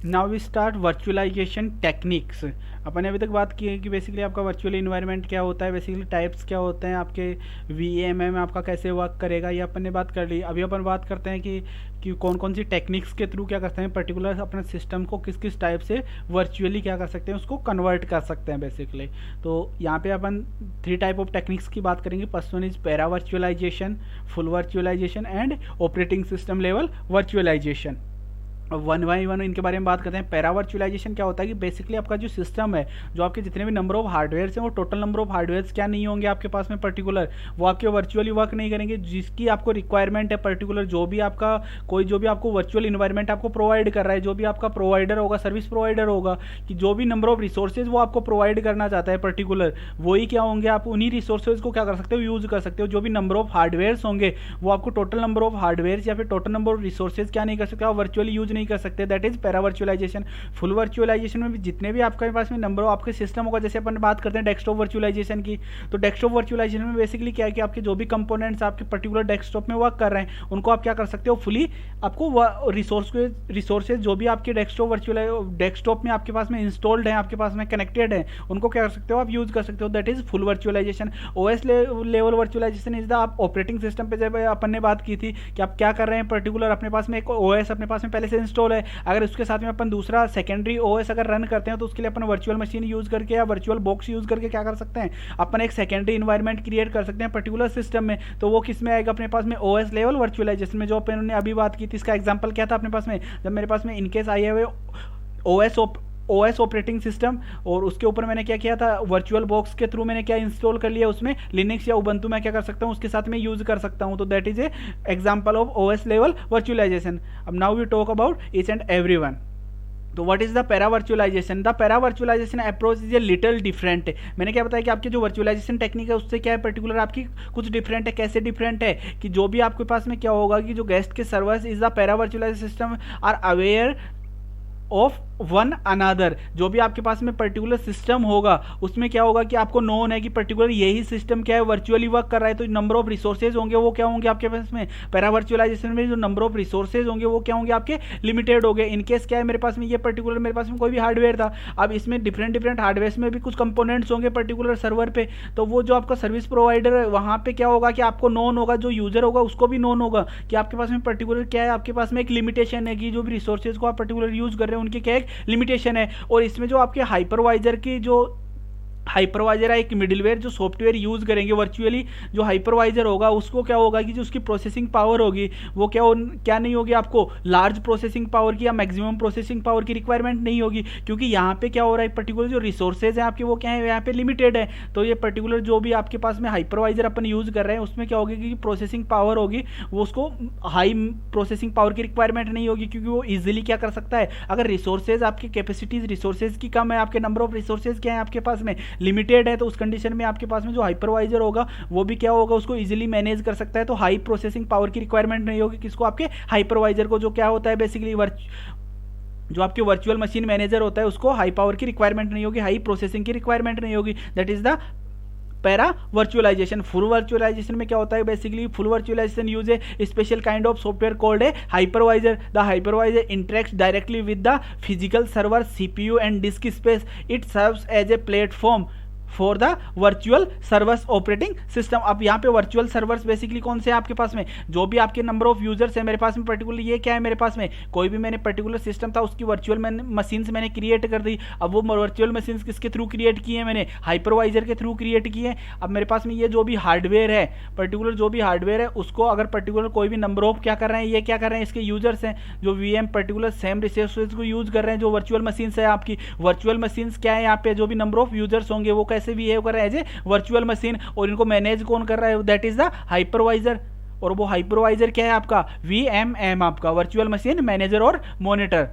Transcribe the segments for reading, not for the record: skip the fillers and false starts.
Now we start virtualisation techniques. अपन ने अभी तक बात की है कि बेसिकली आपका वर्चुअल इन्वायरमेंट क्या होता है, बेसिकली टाइप्स क्या होते हैं, आपके वीएमएम आपका कैसे वर्क करेगा, ये अपन ने बात कर ली। अभी अपन बात करते हैं कि कौन कौन सी टेक्निक्स के थ्रू क्या करते हैं, पर्टिकुलर अपने सिस्टम को किस किस टाइप से वर्चुअली क्या कर सकते हैं, उसको कन्वर्ट कर सकते हैं बेसिकली। तो यहाँ पे अपन 3 टाइप ऑफ टेक्निक्स की बात करेंगे। First one is para virtualization, full virtualization and operating system level virtualization. One by one इनके बारे में बात करते हैं। पैरा वर्चुअलाइजेशन क्या होता है कि बेसिकली आपका जो सिस्टम है, जो आपके जितने भी नंबर ऑफ हार्डवेयर हैं, वो टोटल नंबर ऑफ हार्डवेयर क्या नहीं होंगे आपके पास में पर्टिकुलर, वो आपके वर्चुअली वर्क नहीं करेंगे। जिसकी आपको रिक्वायरमेंट है पर्टिकुलर, जो भी आपका जो भी आपको वर्चुअल इन्वायरमेंट आपको प्रोवाइड कर रहा है, जो भी आपका प्रोवाइडर होगा, सर्विस प्रोवाइडर होगा, कि जो भी नंबर ऑफ रिसोर्सेज वो आपको प्रोवाइड करना चाहता है पर्टिकुलर, वही क्या होंगे, आप उन्हीं रिसोर्सेज को क्या कर सकते हो, यूज कर सकते हो। जो भी नंबर ऑफ हार्डवेयर होंगे, वो आपको टोटल नंबर ऑफ हार्डवेयर या फिर टोटल नंबर ऑफ रिसोर्सेज क्या नहीं कर सकते, आप वर्चुअली यूज नहीं कर सकते। That is para virtualization. Full virtualization में भी जितने भी आपके पास में नंबर ऑफ आपके सिस्टम होगा, जैसे अपन बात करते हैं डेस्कटॉप वर्चुअलाइजेशन की, तो डेस्कटॉप वर्चुअलाइजेशन में बेसिकली क्या है कि आपके जो भी कंपोनेंट्स आपके पर्टिकुलर डेस्कटॉप में वर्क कर रहे हैं, उनको आप क्या कर सकते हो, फुली आपको रिसोर्सेज जो भी आपके डेस्कटॉप में आपके पास में इंस्टॉल्ड है, आपके पास में कनेक्टेड है, उनको क्या कर सकते हो, आप यूज कर सकते हो। That is full virtualization. OS level virtualization is the आप ऑपरेटिंग सिस्टम पे जब अपन ने बात की थी कि आप क्या कर रहे हैं पर्टिकुलर, अपने पास में एक ओएस अपने पास में पहले से इंस्टॉल है, अगर उसके साथ में अपन दूसरा सेकेंडरी ओएस अगर रन करते हैं, तो उसके लिए अपन वर्चुअल मशीन यूज करके या वर्चुअल बॉक्स यूज करके क्या कर सकते हैं, अपन एक सेकेंडरी इन्वायरमेंट क्रिएट कर सकते हैं पर्टिकुलर सिस्टम में। तो वो किस में आएगा, अपने पास में ओएस लेवल वर्चुअलाइजेशन में। जो अपन ने अभी बात की थी, इसका एग्जांपल क्या था अपने पास में, जब मेरे पास में इनकेस आई है ओएस ऑपरेटिंग सिस्टम, और उसके ऊपर मैंने क्या किया था, वर्चुअल बॉक्स के थ्रू मैंने क्या इंस्टॉल कर लिया, उसमें लिनक्स या उबंटू मैं क्या कर सकता हूँ, उसके साथ में यूज कर सकता हूँ। तो that is a example of OS level virtualisation. अब now we talk about each and every one. तो what is the para virtualisation? The para virtualisation approach is a little different. मैंने क्या बताया कि आपकी जो वर्चुअलाइजेशन टेक्निक है, उससे क्या है पर्टिकुलर आपकी कुछ डिफरेंट है। कैसे डिफरेंट है कि जो भी आपके पास में क्या होगा कि जो गेस्ट के servers is the para virtualization system are aware of one another. जो भी आपके पास में पर्टिकुलर सिस्टम होगा, उसमें क्या होगा कि आपको नोन है कि पर्टिकुलर यही सिस्टम क्या है, वर्चुअली वर्क कर रहा है। तो नंबर ऑफ रिसोर्सेज होंगे वो क्या होंगे आपके पास में, पैरा वर्चुअलाइजेशन में जो नंबर ऑफ रिसोर्सेज होंगे वो क्या होंगे आपके, लिमिटेड हो गए। इनकेस क्या है, मेरे पास में ये पर्टिकुलर मेरे पास में कोई भी हार्डवेयर था, अब इसमें डिफरेंट हार्डवेयर में भी कुछ कंपोनेंट्स होंगे पर्टिकुलर सर्वर पे, तो वो जो आपका सर्विस प्रोवाइडर है, वहाँ पे क्या होगा कि आपको नोन होगा, जो यूजर होगा उसको भी नोन होगा कि आपके पास में पर्टिकुलर क्या है, आपके पास में एक लिमिटेशन है कि जो भी रिसोर्सेज को आप पर्टिकुलर यूज कर रहे हैं, उनके क्या एक लिमिटेशन है। और इसमें जो आपके हाइपरवाइजर की जो हाइपरवाइजर है, एक मिडिलवेयर जो सॉफ्टवेयर यूज करेंगे वर्चुअली, जो हाइपरवाइजर होगा उसको क्या होगा कि जो उसकी प्रोसेसिंग पावर होगी वो क्या नहीं होगी, आपको लार्ज प्रोसेसिंग पावर की या मैक्सिमम प्रोसेसिंग पावर की रिक्वायरमेंट नहीं होगी, क्योंकि यहाँ पे क्या हो रहा है, पर्टिकुलर जो रिसोर्सेज हैं आपके वो क्या है, यहाँ पे लिमिटेड है। तो ये पर्टिकुलर जो भी आपके पास में हाइपरवाइजर अपन यूज कर रहे हैं, उसमें क्या होगी कि प्रोसेसिंग पावर होगी, वो उसको हाई प्रोसेसिंग पावर की रिक्वायरमेंट नहीं होगी, क्योंकि वो इजिली क्या कर सकता है, अगर रिसोर्सेज आपकी कैपेसिटीज रिसोर्सेज की कम है, आपके नंबर ऑफ रिसोर्सेज क्या है आपके पास में लिमिटेड है, तो उस कंडीशन में आपके पास में जो हाइपरवाइजर होगा वो भी क्या होगा, उसको इजीली मैनेज कर सकता है। तो हाई प्रोसेसिंग पावर की रिक्वायरमेंट नहीं होगी किसको, आपके हाइपरवाइजर को। जो क्या होता है बेसिकली जो आपके वर्चुअल मशीन मैनेजर होता है, उसको हाई पावर की रिक्वायरमेंट नहीं होगी, हाई प्रोसेसिंग की रिक्वायरमेंट नहीं होगी। That is the para virtualization. Full virtualization में क्या होता है basically, full virtualization use a special kind of software called a hypervisor. The hypervisor interacts directly with the physical server, CPU and disk space. It serves as a platform for the virtual servers operating system. अब यहाँ पे virtual servers basically कौन से हैं आपके पास में, जो भी आपके नंबर ऑफ यूजर्स है, मेरे पास में पर्टिकुलर ये क्या है, मेरे पास में कोई भी मैंने पर्टिकुलर सिस्टम था, उसकी वर्चुअल मशीन्स मैंने क्रिएट कर दी। अब वो वर्चुअल मशीन्स किसके थ्रू क्रिएट किए, मैंने हाइपरवाइजर के थ्रू क्रिएट किए। अब मेरे पास में ये जो भी हार्डवेयर है, पर्टिकुलर जो भी हार्डवेयर है, उसको अगर पर्टिकुलर कोई भी नंबर ऑफ क्या कर रहे हैं, ये क्या कर रहे हैं, इसके यूजर्स हैं जो वीएम पर्टिकुलर सेम रिसोर्सेज को यूज कर रहे हैं, जो वर्चुअल मशीन्स है आपकी। वर्चुअल मशीन्स क्या है, यहाँ पे जो भी नंबर ऑफ यूजर्स होंगे वो कैसे बिहेव कर रहे हैं, वर्चुअल मशीन, और इनको मैनेज कौन कर रहा है, दैट इज द हाइपरवाइजर। और वो हाइपरवाइजर क्या है आपका, वीएमएम, आपका वर्चुअल मशीन मैनेजर और मॉनिटर।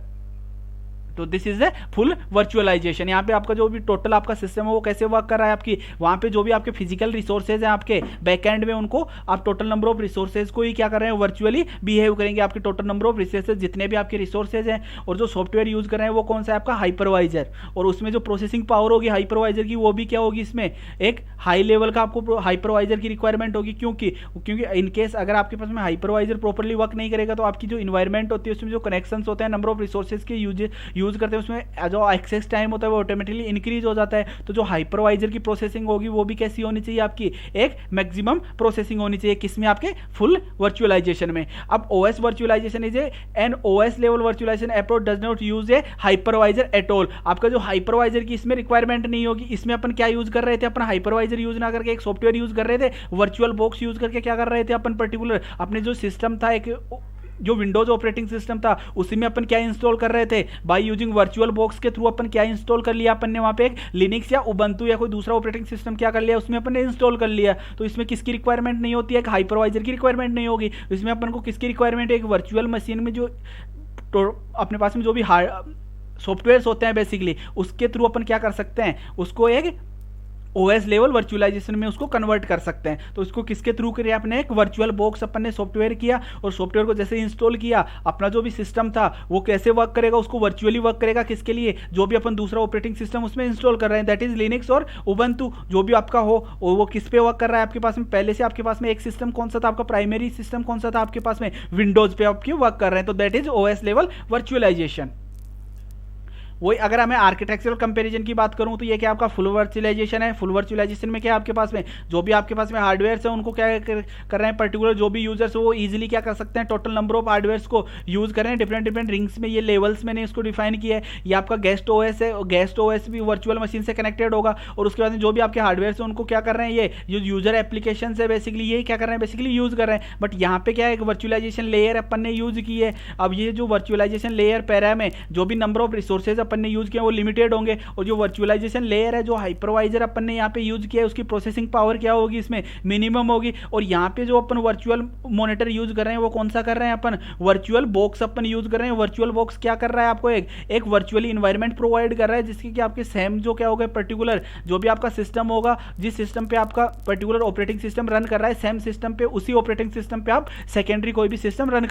तो this is a full virtualization. यहाँ पे आपका जो भी टोटल आपका सिस्टम है वो कैसे वर्क कर रहा है, आपकी वहाँ पे जो भी आपके फिजिकल रिसोर्सेज हैं आपके बैकएंड में, उनको आप टोटल नंबर ऑफ रिसोर्सेज को ही क्या कर रहे हैं, वर्चुअली बिहेव करेंगे। आपके टोटल नंबर ऑफ रिसोर्सेज जितने भी आपके रिसोर्सेज हैं, और जो सॉफ्टवेयर यूज कर रहे हैं वो कौन सा है, आपका हाइपरवाइजर। और उसमें जो प्रोसेसिंग पावर होगी हाइपरवाइजर की, वो भी क्या होगी, इसमें एक हाई लेवल का आपको हाइपरवाइजर की रिक्वायरमेंट होगी। क्योंकि इनकेस अगर आपके पास में हाइपरवाइजर प्रॉपर्ली वर्क नहीं करेगा तो आपकी जो इन्वायरमेंट होती है उसमें जो कनेक्शंस होते हैं, नंबर ऑफ रिसोर्सेज के यूज करते हैं, उसमें जो एक्सेस टाइम होता है वो ऑटोमेटिकली इंक्रीज हो जाता है। तो जो हाइपरवाइजर की प्रोसेसिंग होगी वो भी कैसी होनी चाहिए, आपकी एक मैक्सिमम प्रोसेसिंग होनी चाहिए, किसमें, आपके फुल वर्चुअलाइजेशन में। अब OS virtualization is an OS level virtualization approach does not use a hypervisor at all. आपका जो हाइपरवाइजर की इसमें रिक्वायरमेंट नहीं होगी। इसमें अपन क्या यूज कर रहे थे, अपन हाइपरवाइजर यूज ना करके एक सॉफ्टवेयर यूज कर रहे थे, वर्चुअल बॉक्स यूज करके क्या कर रहे थे अपन, पर्टिकुलर अपने जो सिस्टम था, एक जो विंडोज ऑपरेटिंग सिस्टम था उसी में अपन क्या इंस्टॉल कर रहे थे, बाय यूजिंग वर्चुअल बॉक्स के थ्रू अपन क्या इंस्टॉल कर लिया, अपन ने वहां पे एक लिनक्स या उबंटू या कोई दूसरा ऑपरेटिंग सिस्टम क्या कर लिया, उसमें अपन ने इंस्टॉल कर लिया। तो इसमें किसकी रिक्वायरमेंट नहीं होती है, एक हाइपरवाइजर की रिक्वायरमेंट नहीं होगी। इसमें अपन को किसकी रिक्वायरमेंट है, एक वर्चुअल मशीन में जो अपने पास में जो भी सॉफ्टवेयर्स होते हैं बेसिकली, उसके थ्रू अपन क्या कर सकते हैं, उसको एक ओएस लेवल वर्चुअलाइजेशन में उसको कन्वर्ट कर सकते हैं। तो इसको किसके थ्रू किया, अपने एक वर्चुअल बॉक्स अपन ने सॉफ्टवेयर किया, और सॉफ्टवेयर को जैसे इंस्टॉल किया, अपना जो भी सिस्टम था वो कैसे वर्क करेगा, उसको वर्चुअली वर्क करेगा, किसके लिए, जो भी अपन दूसरा ऑपरेटिंग सिस्टम उसमें इंस्टॉल कर रहे हैं, दैट इज लिनक्स और उबंटू जो भी आपका हो, और वो किस पे वर्क कर रहा है, आपके पास में पहले से आपके पास में एक सिस्टम कौन सा था, आपका प्राइमरी सिस्टम कौन सा था आपके पास में, विंडोज पे आपके वर्क कर रहे हैं। तो that is OS level virtualization. वही अगर हमें आर्किटेक्चरल कंपैरिजन की बात करूं तो ये क्या आपका फुल वर्चुअलाइजेशन है। फुल वर्चुअलाइजेशन में क्या आपके पास में जो भी आपके पास में हार्डवेयर है उनको क्या कर रहे हैं, पर्टिकुलर जो भी यूजर्स है वो इजीली क्या कर सकते हैं, टोटल नंबर ऑफ हार्डवेयर्स को यूज कर रहे हैं डिफरेंट डिफरेंट रिंग्स में, ये लेवल्स मैंने इसको डिफाइन किया है। ये आपका गेस्ट ओएस है, गेस्ट ओएस भी वर्चुअल मशीन से कनेक्टेड होगा, और उसके बाद में जो भी आपके हार्डवेयर है उनको क्या कर रहे हैं, ये यूजर एप्लीकेशन है बेसिकली, ये क्या कर रहे हैं, बेसिकली यूज कर रहे हैं। बट यहाँ पे क्या है, एक वर्चुअलाइजेशन लेयर अपन ने यूज की है। अब ये जो वर्चुअलाइजेशन लेयर पैरा में जो भी नंबर ऑफ रिसोर्सेज अपन ने यूज किया वो लिमिटेड होंगे, और जो वर्चुअलाइजेशन लेयर है, जो हाइपरवाइजर अपन ने यहाँ पे यूज किया है, उसकी प्रोसेसिंग पावर क्या होगी, इसमें मिनिमम होगी। और यहाँ पे जो अपन वर्चुअल मॉनिटर यूज कर रहे हैं वो कौन सा कर रहे हैं, अपन वर्चुअल बॉक्स अपन यूज कर रहे हैं। वर्चुअल बॉक्स क्या कर रहा है, आपको एक वर्चुअली इन्वायरमेंट प्रोवाइड कर रहा है, जिसकी कि आपके सेम जो क्या होगा, पर्टिकुलर जो भी आपका सिस्टम होगा, जिस सिस्टम पे आपका पर्टिकुलर ऑपरेटिंग सिस्टम रन कर रहा है, सेम सिस्टम पे, उसी ऑपरेटिंग सिस्टम पे आप सेकेंडरी कोई भी सिस्टम रन